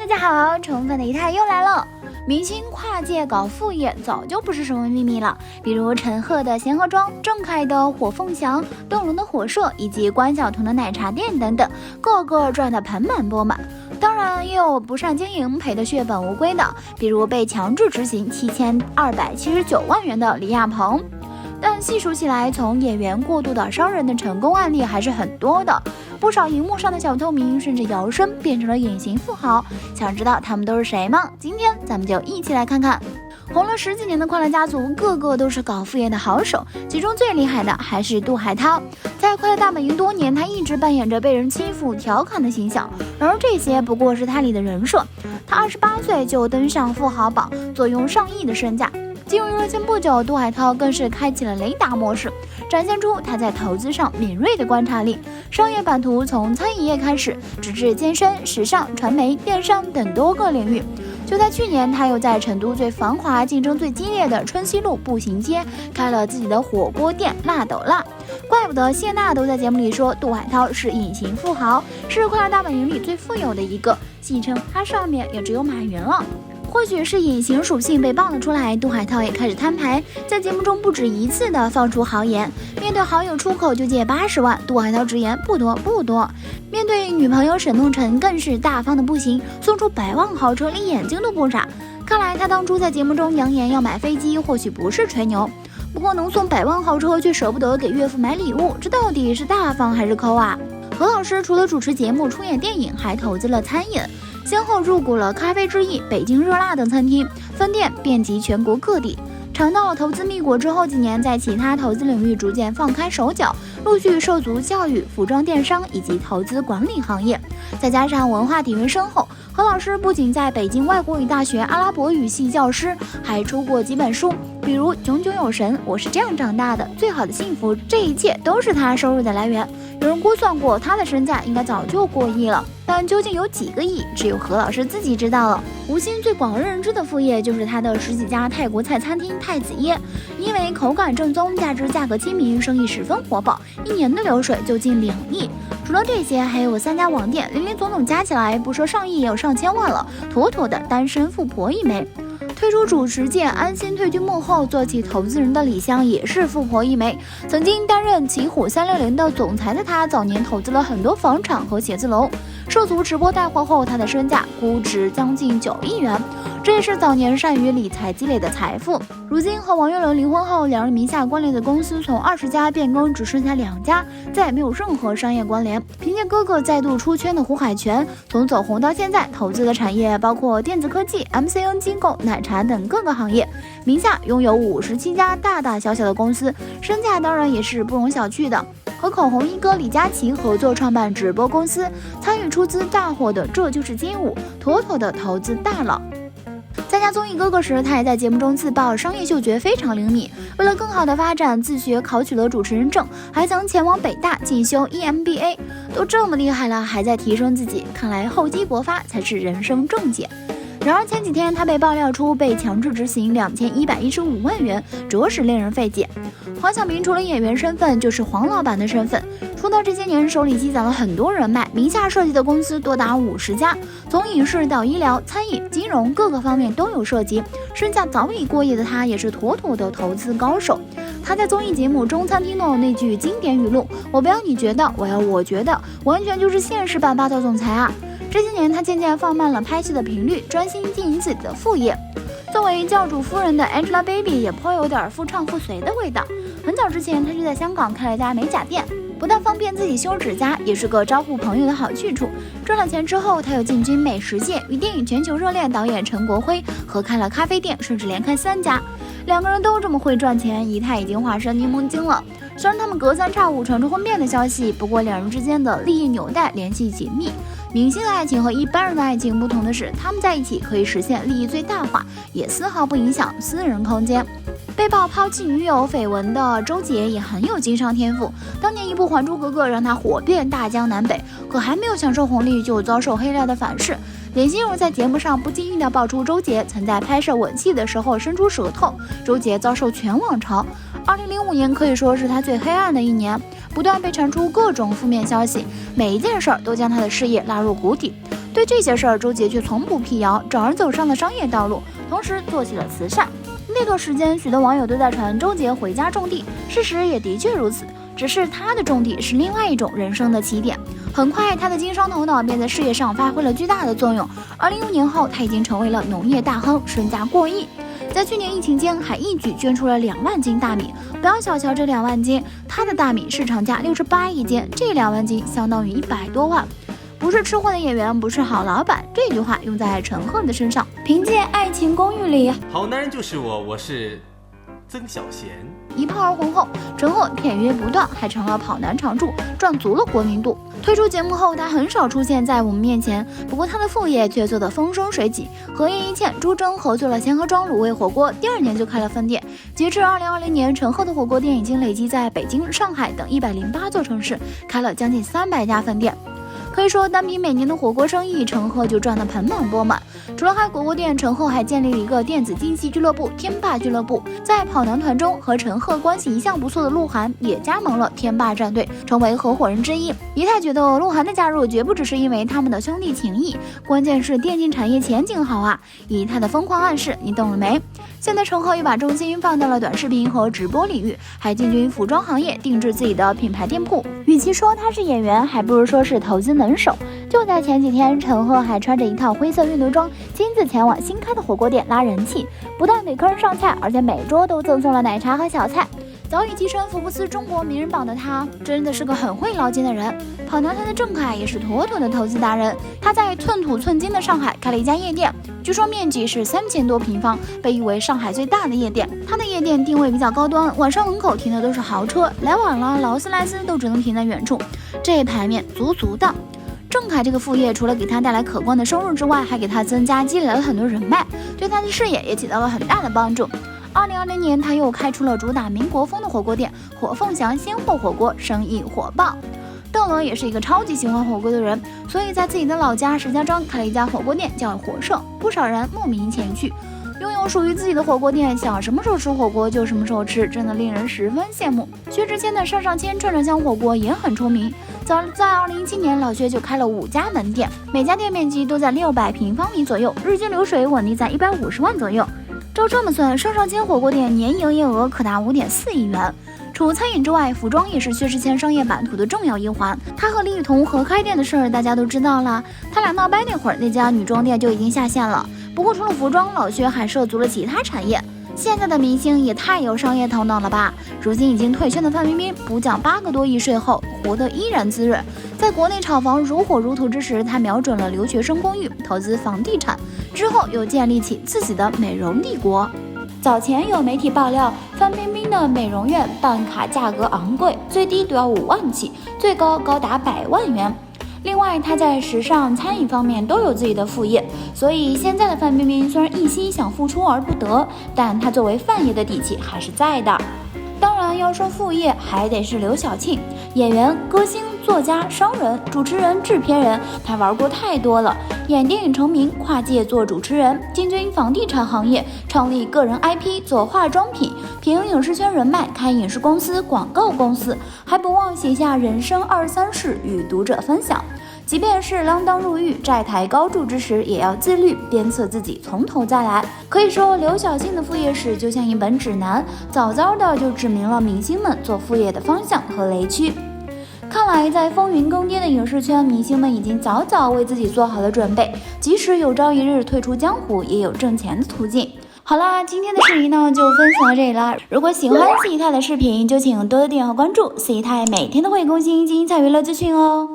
家好，宠粉的一太又来了。明星跨界搞副业早就不是什么秘密了，比如陈赫的贤合庄、郑恺的火凤祥、邓伦的火社以及关晓彤的奶茶店等等，个个赚得盆满钵满。当然也有不善经营赔得血本无归的，比如被强制执行7279万元的李亚鹏。但细数起来，从演员过渡到商人的成功案例还是很多的，不少荧幕上的小透明甚至摇身变成了隐形富豪。想知道他们都是谁吗？今天咱们就一起来看看。红了10几年的快乐家族，个个都是搞副业的好手，其中最厉害的还是杜海涛。在快乐大本营多年，他一直扮演着被人欺负调侃的形象，然而这些不过是他里的人设。他28岁就登上富豪榜，坐拥上亿的身价。进入娱乐圈不久，杜海涛更是开启了雷达模式，展现出他在投资上敏锐的观察力。商业版图从餐饮业开始，直至健身、时尚、传媒、电商等多个领域。就在去年，他又在成都最繁华、竞争最激烈的春熙路步行街开了自己的火锅店辣斗辣。怪不得谢娜都在节目里说杜海涛是隐形富豪，是快乐大本营里最富有的一个，戏称他上面也只有马云了。或许是隐形属性被爆了出来，杜海涛也开始摊牌，在节目中不止一次的放出豪言。面对好友出口就借80万，杜海涛直言不多不多。面对女朋友沈梦辰更是大方的不行，送出100万豪车，连眼睛都不眨。看来他当初在节目中扬言要买飞机，或许不是吹牛。不过能送100万豪车却舍不得给岳父买礼物，这到底是大方还是抠啊？何老师除了主持节目、出演电影，还投资了餐饮。先后入股了咖啡之翼、北京热辣等餐厅，分店遍及全国各地。尝到投资蜜果之后，几年在其他投资领域逐渐放开手脚，陆续涉足教育、服装电商以及投资管理行业。再加上文化底蕴深厚，何老师不仅在北京外国语大学阿拉伯语系教师，还出过几本书，比如《炯炯有神》、我是这样长大的、最好的幸福，这一切都是他收入的来源。有人估算过，他的身价应该早就过亿了，但究竟有几个亿，只有何老师自己知道了。吴昕最广为人知的副业就是他的10几家泰国菜餐厅太子椰，因为口感正宗，加之价格亲民，生意十分火爆，1年的流水就近2亿。除了这些，还有3家网店，林林总总加起来不说上亿也有上千万了，妥妥的单身富婆一枚。退出主持界，安心退居幕后，做起投资人的李湘也是富婆一枚。曾经担任奇虎360的总裁的她，早年投资了很多房产和写字楼。涉足直播带货后，她的身价估值将近9亿元，这也是早年善于理财积累的财富。如今和王岳伦离婚后，两人名下关联的公司从20家变更只剩下2家，再也没有任何商业关联。凭借哥哥再度出圈的胡海泉，从走红到现在，投资的产业包括电子科技、MCN 机构、奶茶等各个行业，名下拥有57家大大小小的公司，身价当然也是不容小觑的。和口红一哥李佳琦合作创办直播公司，参与出资大火的《这就是街舞》，妥妥的投资大佬。参加综艺哥哥时，他也在节目中自曝商业嗅觉非常灵敏，为了更好的发展，自学考取了主持人证，还曾前往北大进修 EMBA。 都这么厉害了，还在提升自己，看来厚积薄发才是人生正解。然而前几天他被爆料出被强制执行2115万元，着实令人费解。黄晓明除了演员身份，就是黄老板的身份。出道这些年，手里积攒了很多人脉，名下涉及的公司多达50家，从影视到医疗、餐饮、金融各个方面都有涉及。身价早已过亿的他，也是妥妥的投资高手。他在综艺节目中餐厅的那句经典语录：“我不要你觉得，我要我觉得”，完全就是现实版霸道总裁啊！这些年，他渐渐放慢了拍戏的频率，专心经营自己的副业。作为教主夫人的 Angelababy 也颇有点夫唱妇随的味道。很早之前，她就在香港开了家美甲店，不但方便自己修指甲，也是个招呼朋友的好去处。赚了钱之后，她又进军美食界，与电影全球热恋导演陈国辉合开了咖啡店，甚至连开3家。2个人都这么会赚钱，仪态已经化身柠檬精了。虽然他们隔三差五传出婚变的消息，不过2人之间的利益纽带联系紧密。明星的爱情和一般人的爱情不同的是，他们在一起可以实现利益最大化，也丝毫不影响私人空间。被曝抛弃女友绯闻的周杰也很有经商天赋，当年一部《还珠格格》让他火遍大江南北，可还没有享受红利就遭受黑料的反噬。脸心如在节目上不经意地爆出周杰曾在拍摄吻戏的时候伸出舌头，周杰遭受全网嘲。2005年可以说是他最黑暗的一年，不断被传出各种负面消息，每一件事儿都将他的事业拉入谷底。对这些事儿，周杰却从不辟谣，转而走上了商业道路，同时做起了慈善。那段时间，许多网友都在传周杰回家种地，事实也的确如此。只是他的种地是另外一种人生的起点。很快，他的经商头脑便在事业上发挥了巨大的作用。2015年后，他已经成为了农业大亨，身价过亿。在去年疫情间，还一举捐出了2万斤大米。不要小瞧这2万斤，他的大米市场价68亿斤，这2万斤相当于100多万。不是吃货的演员，不是好老板。这句话用在陈赫的身上。凭借《爱情公寓》里好男人就是我是曾小贤一炮而红后，陈赫片约不断，还成了跑男常驻，赚足了国民度。退出节目后，他很少出现在我们面前，不过他的副业却做得风生水起。和叶一茜、朱铮合作了贤合庄卤味火锅，第2年就开了分店。截至2020年，陈赫的火锅店已经累计在北京、上海等108座城市开了将近300家分店。可以说，单凭每年的火锅生意，陈赫就赚得盆满钵满。除了开火锅店，陈赫还建立了一个电子竞技俱乐部——天霸俱乐部。在跑男团中，和陈赫关系一向不错的鹿晗也加盟了天霸战队，成为合伙人之一。仪态觉得鹿晗的加入绝不只是因为他们的兄弟情谊，关键是电竞产业前景好啊！以他的疯狂暗示，你懂了没？现在陈赫又把重心放到了短视频和直播领域，还进军服装行业，定制自己的品牌店铺。与其说他是演员，还不如说是投资能手。就在前几天，陈赫还穿着一套灰色运动装，亲自前往新开的火锅店拉人气，不但给客人上菜，而且每桌都赠送了奶茶和小菜。早已跻身福布斯中国名人榜的他，真的是个很会捞金的人。跑男团的郑恺也是妥妥的投资达人，他在寸土寸金的上海开了一家夜店，据说面积是3000多平方，被誉为上海最大的夜店。他的夜店定位比较高端，晚上门口停的都是豪车，来晚了劳斯莱斯都只能停在远处，这牌面足足的。郑恺这个副业除了给他带来可观的收入之外，还给他增加积累了很多人脉，对他的事业也起到了很大的帮助。2020年，他又开出了主打民国风的火锅店火凤祥鲜货火锅，生意火爆。邓伦也是一个超级喜欢火锅的人，所以在自己的老家石家庄开了一家火锅店，叫火社，不少人慕名前去。拥有属于自己的火锅店，想什么时候吃火锅就什么时候吃，真的令人十分羡慕。薛之谦的上上签串串香火锅也很出名，早在2017年，老薛就开了5家门店，每家店面积都在600平方米左右，日均流水稳定在150万左右。照这么算，上上签火锅店年营业额可达5.4亿元。除餐饮之外，服装也是薛之谦商业版图的重要一环。他和李雨桐合开店的事儿大家都知道了，他俩闹掰那会儿，那家女装店就已经下线了。不过除了服装，老薛还涉足了其他产业。现在的明星也太有商业头脑了吧！如今已经退圈的范冰冰，补缴8个多亿税后，活得依然滋润。在国内炒房如火如荼之时，他瞄准了留学生公寓，投资房地产，之后又建立起自己的美容帝国。早前有媒体爆料，范冰冰的美容院办卡价格昂贵，最低都要5万起，最高高达100万元。另外，她在时尚、餐饮方面都有自己的副业，所以现在的范冰冰虽然一心想付出而不得，但她作为范爷的底气还是在的。当然，要说副业，还得是刘晓庆，演员、歌星、作家、商人、主持人、制片人，她玩过太多了。演电影成名，跨界做主持人，进军房地产行业，创立个人 IP 做化妆品，凭影视圈人脉开影视公司、广告公司，还不忘写下人生23事与读者分享。即便是锒铛入狱、债台高筑之时，也要自律，鞭策自己从头再来。可以说，刘晓庆的副业史就像一本指南，早早的就指明了明星们做副业的方向和雷区。看来，在风云更迭的影视圈，明星们已经早早为自己做好了准备，即使有朝一日退出江湖，也有挣钱的途径。好啦，今天的视频呢就分享到这里啦。如果喜欢C太的视频，就请多多点和关注，C太每天都会更新精彩娱乐资讯哦。